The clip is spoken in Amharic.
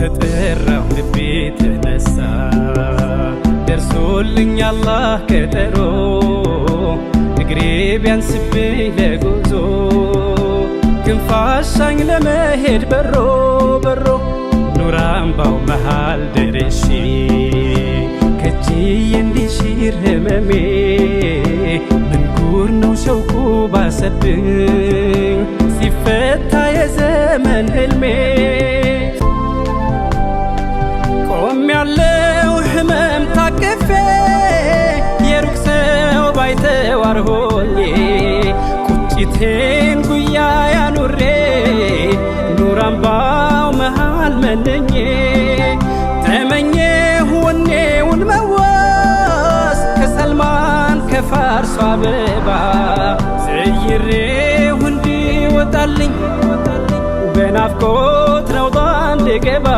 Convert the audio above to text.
ተጠራው ልቤ ተነሳ ደርሶልኝ አላህ ቀጠሮ እግሬ ቢያንስብኝ ለጉዞ ክንፋሻኝ ለመሄድ በሮ በሮ ኑር አምባው መሃል ደርሼ ከእጅዬ እንዲሽር ህመሜ ምን ጉር ነው ሸውቁ ባሰብኝ ሲፈታ የዘመን ህልሜ ቆሜያለሁ ህመም ታቅፌ የሩቅ ሰው ባይተዋር ሆኜ ቁጭቴን ጉያ ያኑሬ ኑር አምባው መሃል መንኜ ተመኘሁ ወኔውን መዋስ ከሰልማን ከፋርሱ አበባ ዘይሬሁ እንዲወጣልኝ በናፍቆት ረውዳ እንድገባ